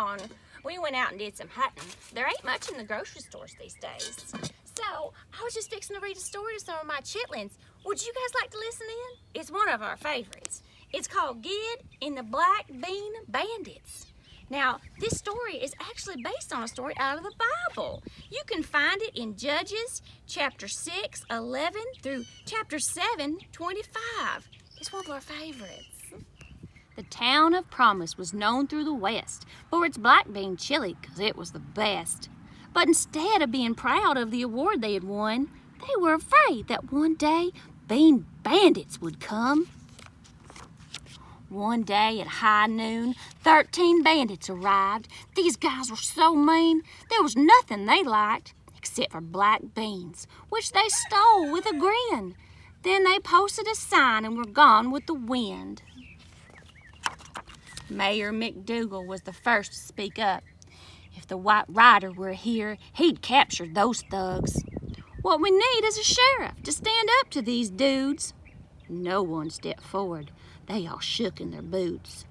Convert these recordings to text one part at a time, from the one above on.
on. We went out and did some hunting. There ain't much in the grocery stores these days. So, I was just fixing to read a story to some of my chitlins. Would you guys like to listen in? It's one of our favorites. It's called Gid and the Black Bean Bandits. Now, this story is actually based on a story out of the Bible. You can find it in Judges chapter 6, 11 through chapter 7, 25. It's one of our favorites. The town of Promise was known through the West for its black bean chili because it was the best. But instead of being proud of the award they had won, they were afraid that one day bean bandits would come. One day at high noon, 13 bandits arrived. These guys were so mean, there was nothing they liked except for black beans, which they stole with a grin. Then they posted a sign and were gone with the wind. Mayor McDougal was the first to speak up. If the White Rider were here, he'd capture those thugs. What we need is a sheriff to stand up to these dudes. No one stepped forward. They all shook in their boots.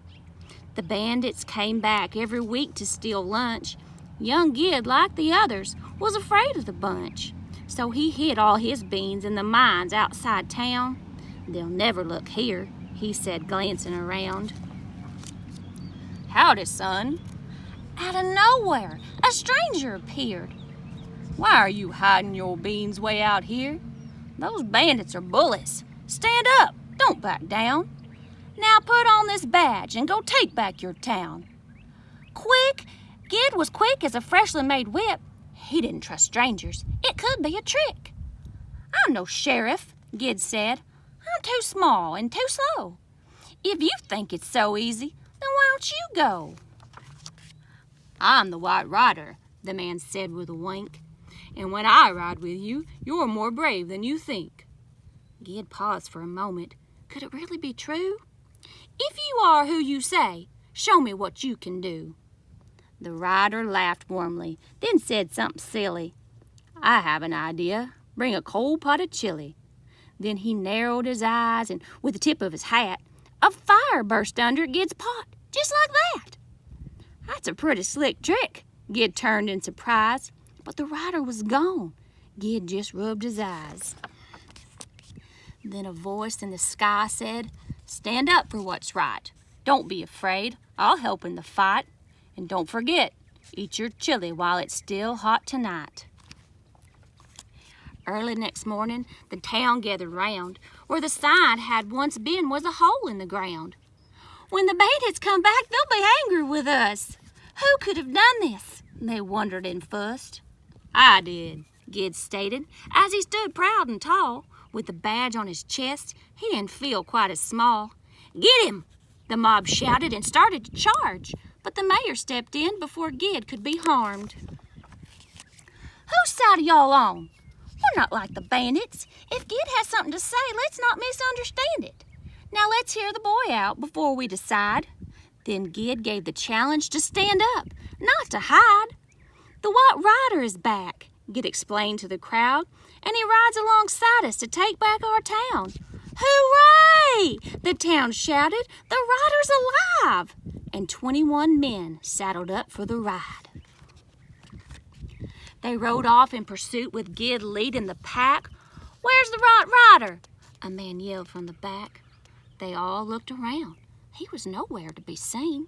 The bandits came back every week to steal lunch. Young Gid, like the others, was afraid of the bunch. So he hid all his beans in the mines outside town. They'll never look here, he said, glancing around. Howdy, son. Out of nowhere, a stranger appeared. Why are you hiding your beans way out here? Those bandits are bullies. Stand up, don't back down. Now put on this badge and go take back your town. Quick! Gid was quick as a freshly made whip. He didn't trust strangers. It could be a trick. I'm no sheriff, Gid said. I'm too small and too slow. If you think it's so easy, then why don't you go? I'm the White Rider, the man said with a wink. And when I ride with you, you're more brave than you think. Gid paused for a moment. Could it really be true? If you are who you say, show me what you can do. The rider laughed warmly, then said something silly. I have an idea. Bring a cold pot of chili. Then he narrowed his eyes, and with the tip of his hat, a fire burst under Gid's pot, just like that. That's a pretty slick trick, Gid turned in surprise. But the rider was gone. Gid just rubbed his eyes. Then a voice in the sky said, Stand up for what's right. Don't be afraid. I'll help in the fight. And don't forget, eat your chili while it's still hot tonight. Early next morning, the town gathered round. Where the sign had once been was a hole in the ground. When the bandits come back, they'll be angry with us. Who could have done this? They wondered and fussed. I did, Gid stated, as he stood proud and tall. With the badge on his chest, he didn't feel quite as small. Get him! The mob shouted and started to charge, but the mayor stepped in before Gid could be harmed. Whose side are y'all on? We're not like the bandits. If Gid has something to say, let's not misunderstand it. Now let's hear the boy out before we decide. Then Gid gave the challenge to stand up, not to hide. The White Rider is back, Gid explained to the crowd, and he rides alongside us to take back our town. Hooray! The town shouted, the rider's alive! And 21 men saddled up for the ride. They rode off in pursuit with Gid leading the pack. Where's the White Rider? A man yelled from the back. They all looked around. He was nowhere to be seen.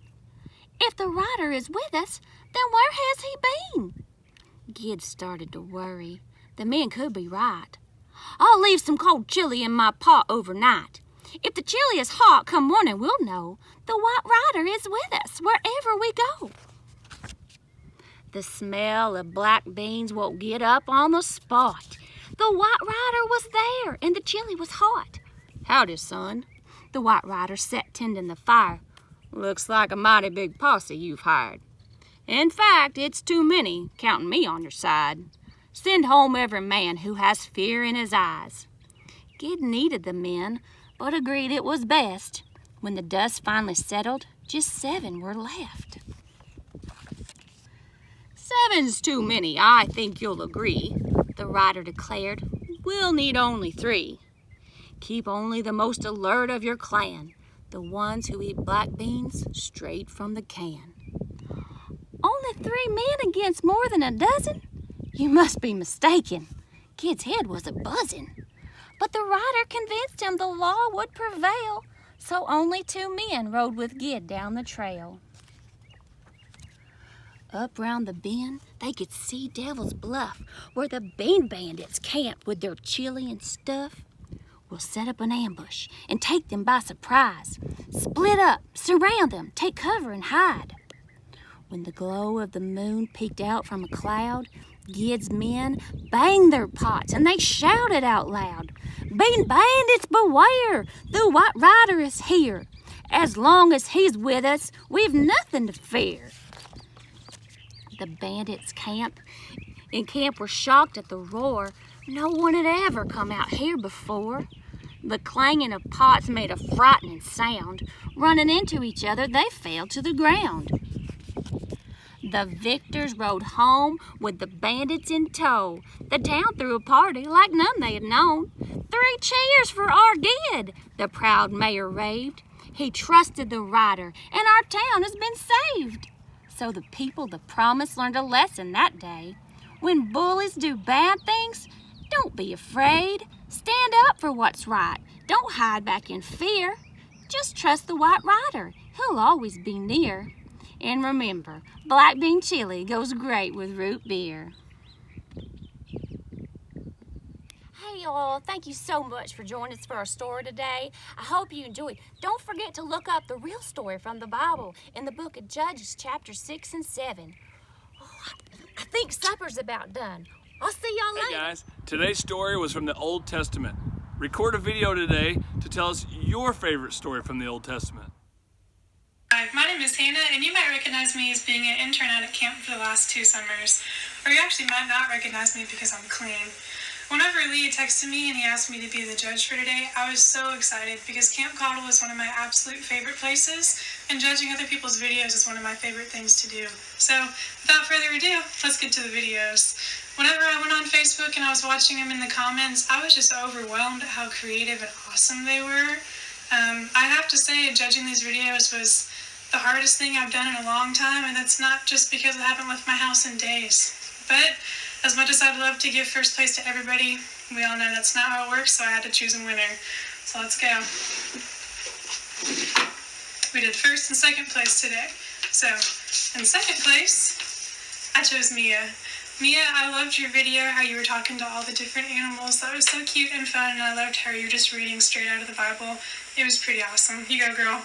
If the rider is with us, then where has he been? Gid started to worry. The men could be right. I'll leave some cold chili in my pot overnight. If the chili is hot, come morning we'll know the White Rider is with us wherever we go. The smell of black beans woke Gid up on the spot. The White Rider was there, and the chili was hot. Howdy, son. The White Rider sat tending the fire. Looks like a mighty big posse you've hired. In fact, it's too many, counting me on your side. Send home every man who has fear in his eyes. Gid needed the men, but agreed it was best. When the dust finally settled, just 7 were left. 7's too many, I think you'll agree, the rider declared. We'll need only 3. Keep only the most alert of your clan, the ones who eat black beans straight from the can. 3 men against more than a dozen? You must be mistaken. Gid's head was a-buzzing. But the rider convinced him the law would prevail, so only 2 men rode with Gid down the trail. Up round the bend, they could see Devil's Bluff, where the bean bandits camped with their chili and stuff. We'll set up an ambush and take them by surprise. Split up, surround them, take cover and hide. When the glow of the moon peeked out from a cloud, Gid's men banged their pots and they shouted out loud, "Bean bandits beware, the White Rider is here. As long as he's with us, we've nothing to fear." The bandits in camp were shocked at the roar. No one had ever come out here before. The clanging of pots made a frightening sound. Running into each other, they fell to the ground. The victors rode home with the bandits in tow. The town threw a party like none they had known. 3 cheers for our Gid, the proud mayor raved. He trusted the rider, and our town has been saved. So the people of the promise learned a lesson that day. When bullies do bad things, don't be afraid. Stand up for what's right. Don't hide back in fear. Just trust the White Rider. He'll always be near. And remember, black bean chili goes great with root beer. Hey y'all, thank you so much for joining us for our story today. I hope you enjoyed. Don't forget to look up the real story from the Bible in the book of Judges, chapter 6 and 7. Oh, I think supper's about done. I'll see y'all later. Hey guys, today's story was from the Old Testament. Record a video today to tell us your favorite story from the Old Testament. Hi, my name is Hannah, and you might recognize me as being an intern out at camp for the last 2 summers. Or you actually might not recognize me because I'm clean. Whenever Lee texted me and he asked me to be the judge for today, I was so excited because Camp Cottle is one of my absolute favorite places, and judging other people's videos is one of my favorite things to do. So, without further ado, let's get to the videos. Whenever I went on Facebook and I was watching them in the comments, I was just overwhelmed at how creative and awesome they were. I have to say, judging these videos was the hardest thing I've done in a long time, and that's not just because I haven't left my house in days. But as much as I'd love to give first place to everybody, we all know that's not how it works, so I had to choose a winner. So let's go. We did first and second place today. So, in second place, I chose Mia. Mia, I loved your video, how you were talking to all the different animals. That was so cute and fun, and I loved how you were just reading straight out of the Bible. It was pretty awesome. You go, girl.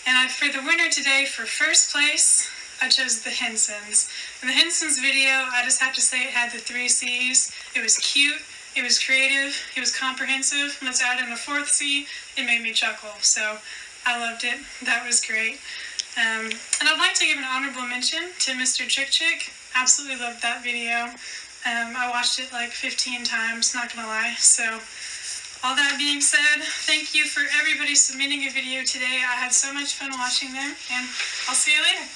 And for the winner today, for first place, I chose the Hensons. In the Hensons video, I just have to say it had the 3 C's. It was cute, it was creative, it was comprehensive. Let's add in a 4th C, it made me chuckle. So I loved it. That was great. And I'd like to give an honorable mention to Mr. Chick Chick. Absolutely loved that video. I watched it like 15 times, not gonna lie. So all that being said, thank you for everybody submitting a video today. I had so much fun watching them, and I'll see you later.